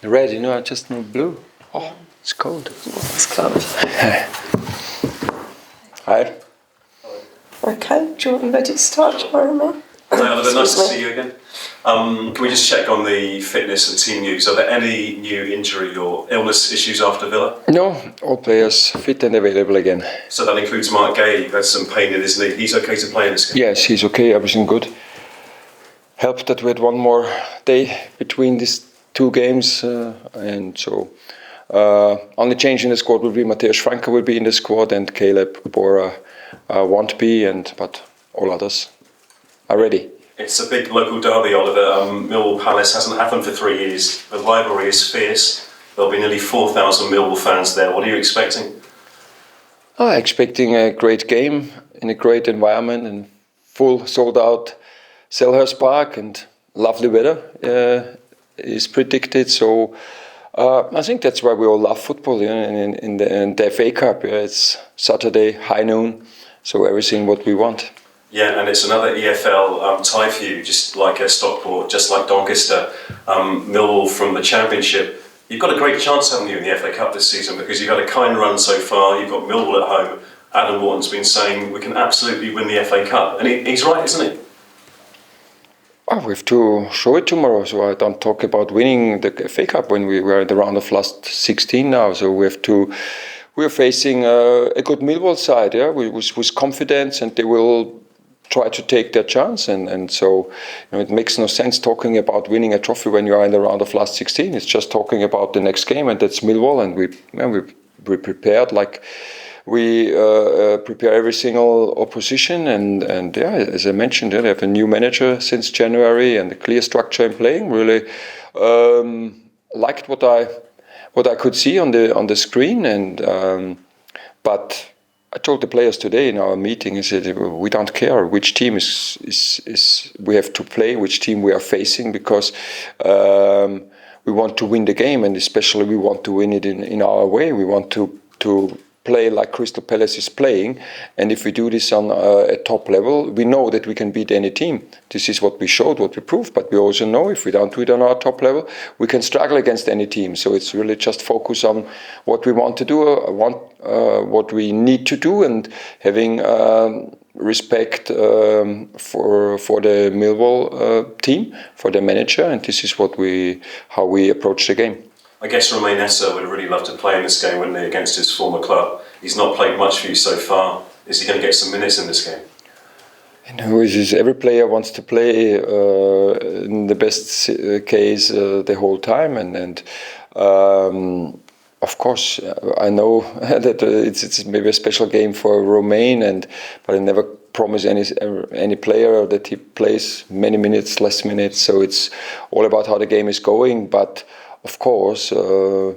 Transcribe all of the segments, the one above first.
Red, I just know blue. Oh, it's cold. It's cold. Hi. Okay, do you want me ready to start tomorrow, Romain? Hi Oliver, nice to see you again. Can we just check on the fitness and team news? Are there any new injury or illness issues after Villa? No, all players fit and available again. So that includes Mark Gay, who had some pain in his knee. He's okay to play in this game? Yes, he's okay, everything good. Helped that we had one more day between these two games, and so only change in the squad will be Mateusz Franke will be in the squad, and Caleb Bora won't be, but all others are ready. It's a big local derby, Oliver. Millwall Palace hasn't happened for 3 years. The rivalry is fierce. There'll be nearly 4,000 Millwall fans there. What are you expecting? Expecting a great game in a great environment and full sold-out Selhurst Park, and lovely weather is predicted. So I think that's why we all love football. In the FA Cup, it's Saturday, high noon, so everything what we want. Yeah, and it's another EFL tie for you, just like Stockport, just like Doncaster, Millwall from the Championship. You've got a great chance, haven't you, in the FA Cup this season, because you've had a kind run so far. You've got Millwall at home. Adam Wharton's been saying we can absolutely win the FA Cup, and he's right, isn't he? Well, we have to show it tomorrow, so I don't talk about winning the FA Cup when we were in the round of last 16 now. So we're facing a good Millwall side, with confidence, and they will try to take their chance, and so it makes no sense talking about winning a trophy when you are in the round of last 16. It's just talking about the next game, and that's Millwall, and we prepared like we prepare every single opposition, and as I mentioned, they have a new manager since January and a clear structure in playing. Really liked what I could see on the screen, and but I told the players today in our meeting, I said, we don't care which team is we have to play, which team we are facing, because we want to win the game, and especially we want to win it in our way. We want to play like Crystal Palace is playing, and if we do this on a top level, we know that we can beat any team. This is what we showed, what we proved, but we also know if we don't do it on our top level, we can struggle against any team. So it's really just focus on what we want to do, what we need to do, and having respect for the Millwall team, for the manager, and this is how we approach the game. I guess Romain Esse would really love to play in this game, wouldn't he, against his former club? He's not played much for you so far. Is he going to get some minutes in this game? Every player wants to play in the best case the whole time, and of course I know that it's maybe a special game for Romain, but I never promise any player that he plays many minutes, less minutes. So it's all about how the game is going, but. Of course, so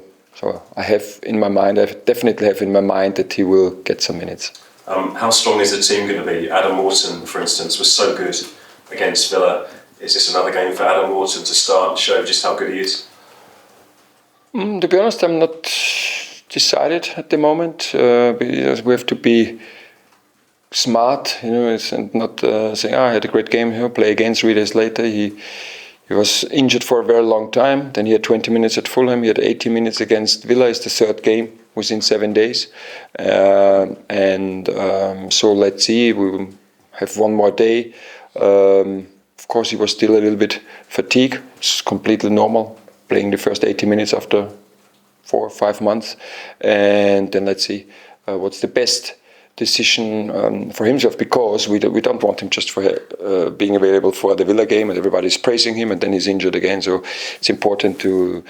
I definitely have in my mind that he will get some minutes. How strong is the team going to be? Adam Wharton, for instance, was so good against Villa. Is this another game for Adam Wharton to start and show just how good he is? To be honest, I'm not decided at the moment. Because we have to be smart, and not saying, I had a great game, play again 3 days later. He was injured for a very long time. Then he had 20 minutes at Fulham. He had 80 minutes against Villa. It's the third game within 7 days. So let's see. We will have one more day. Of course, he was still a little bit fatigued. It's completely normal, playing the first 80 minutes after 4 or 5 months. And then let's see what's the best decision for himself, because we don't want him just for being available for the Villa game and everybody's praising him and then he's injured again. So it's important to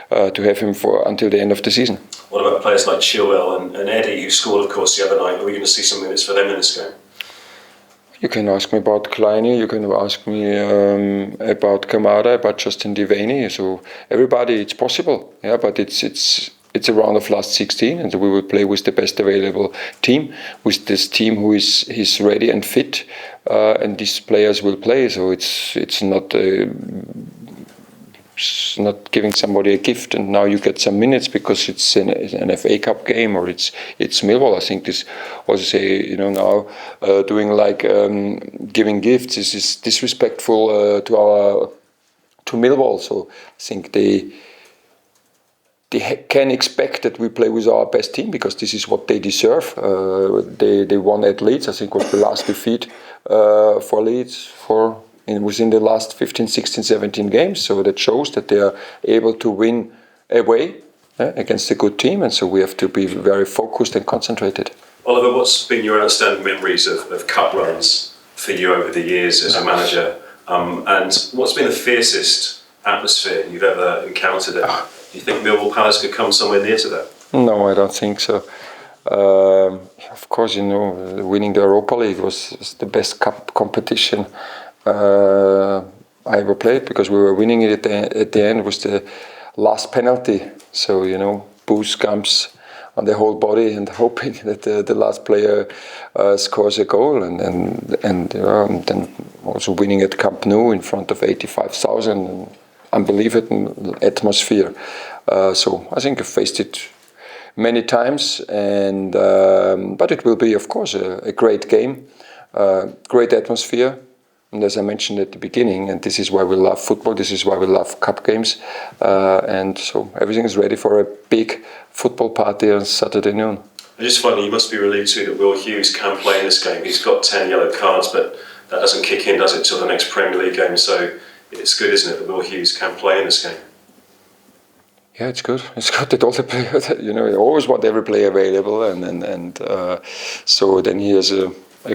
have him until the end of the season. What about players like Chilwell and Eddie, who scored, of course, the other night? Are we going to see some minutes for them in this game? You can ask me about Kleine, you can ask me about Kamada, about Justin Devaney. So everybody, it's possible, but it's a round of last 16, and we will play with the best available team, with this team who is ready and fit, and these players will play. So it's not giving somebody a gift and now you get some minutes because it's an FA Cup game or it's Millwall. I think this also now doing like giving gifts is disrespectful to to Millwall, so I think they can expect that we play with our best team because this is what they deserve. They won at Leeds. I think was the last defeat for Leeds within the last 15, 16, 17 games. So that shows that they are able to win away against a good team, and so we have to be very focused and concentrated. Oliver, what's been your outstanding memories of cup runs for you over the years as a manager? And what's been the fiercest atmosphere you've ever encountered? Do you think Millwall Palace could come somewhere near to that? No, I don't think so. Of course, winning the Europa League was the best cup competition I ever played, because we were winning it at the end. It was the last penalty. So, booze comes on the whole body and hoping that the last player scores a goal, and then also winning at Camp Nou in front of 85,000. Unbelievable atmosphere. So I think I've faced it many times, and but it will be, of course, a great game, great atmosphere. And as I mentioned at the beginning, and this is why we love football, this is why we love cup games, and so everything is ready for a big football party on Saturday noon. And just finally, you must be relieved too that Will Hughes can play in this game. He's got 10 yellow cards, but that doesn't kick in, does it, till the next Premier League game? So it's good, isn't it, that Will Hughes can play in this game? Yeah, it's good. It's good that all the players, you always want every player available, and so then he has a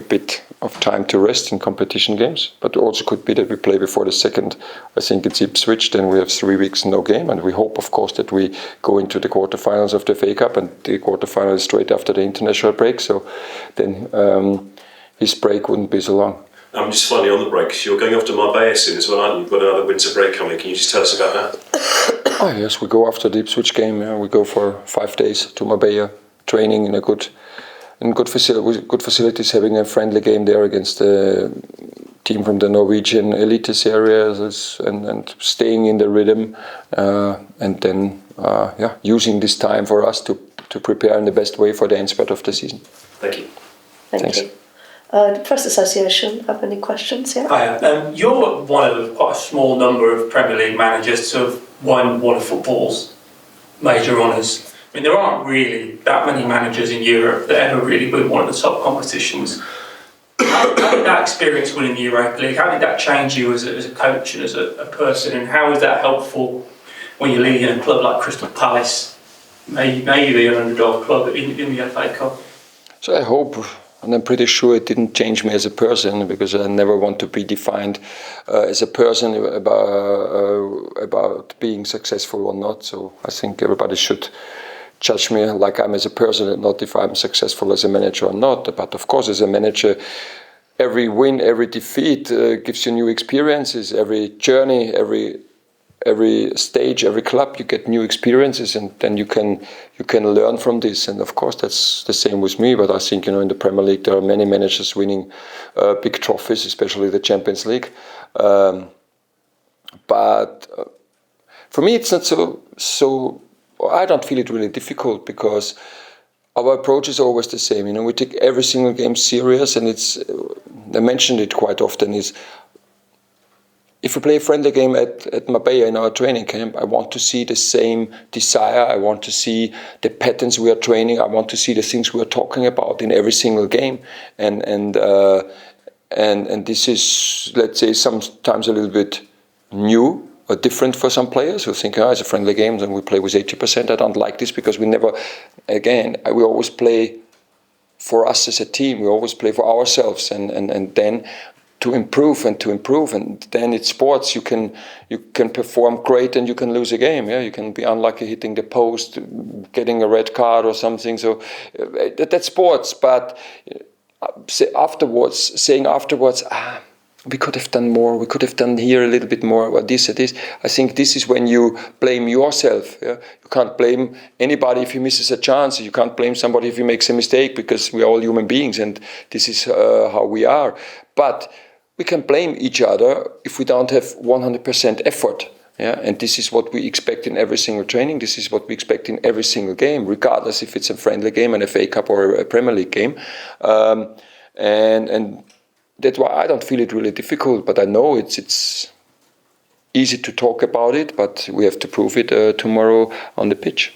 bit of time to rest in competition games. But also could be that we play before the second, I think it's Ipswich, then we have 3 weeks no game, and we hope, of course, that we go into the quarterfinals of the FA Cup, and the quarterfinal is straight after the international break, so then his break wouldn't be so long. Just finally on the break, you're going off to Marbella soon as well, aren't you? You've got another winter break coming. Can you just tell us about that? Oh yes, we go after the Ipswich game. We go for 5 days to Marbella, training in good facilities, having a friendly game there against a team from the Norwegian elitist areas, and staying in the rhythm, and then using this time for us to prepare in the best way for the end spurt of the season. Thank you. Thanks. You. The Press Association, have any questions? Yeah. Hi, you're one of quite a small number of Premier League managers to have won one of football's major honours. I mean, there aren't really that many managers in Europe that ever really win one of the top competitions. How did that experience winning the Europa League, how did that change you as a coach and as a person, and how is that helpful when you're leading a club like Crystal Palace, maybe an underdog club in the FA Cup? So I hope, and I'm pretty sure it didn't change me as a person, because I never want to be defined as a person about being successful or not. So I think everybody should judge me like I'm as a person, and not if I'm successful as a manager or not. But of course, as a manager, every win, every defeat gives you new experiences. Every journey, every stage, every club, you get new experiences, and then you can learn from this. And of course, that's the same with me. But I think in the Premier League there are many managers winning big trophies, especially the Champions League. But for me, it's not so. I don't feel it really difficult, because our approach is always the same. We take every single game serious, and I mentioned it quite often. Is if we play a friendly game at Marbella in our training camp, I want to see the same desire. I want to see the patterns we are training. I want to see the things we are talking about in every single game. And this is, let's say, sometimes a little bit new or different for some players who think, it's a friendly game, then we play with 80%. I don't like this, because we always play for us as a team. We always play for ourselves, and then to improve, and then it's sports. You can perform great and you can lose a game. You can be unlucky hitting the post, getting a red card or something. So that's sports. But saying afterwards, we could have done more. We could have done here a little bit more, or this. I think this is when you blame yourself. You can't blame anybody if he misses a chance. You can't blame somebody if he makes a mistake, because we are all human beings, and this is how we are. But we can blame each other if we don't have 100% effort. And this is what we expect in every single training. This is what we expect in every single game, regardless if it's a friendly game, an FA Cup, or a Premier League game. And that's why I don't feel it really difficult. But I know it's easy to talk about it, but we have to prove it tomorrow on the pitch.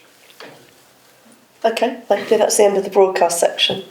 Okay, thank you. That's the end of the broadcast section.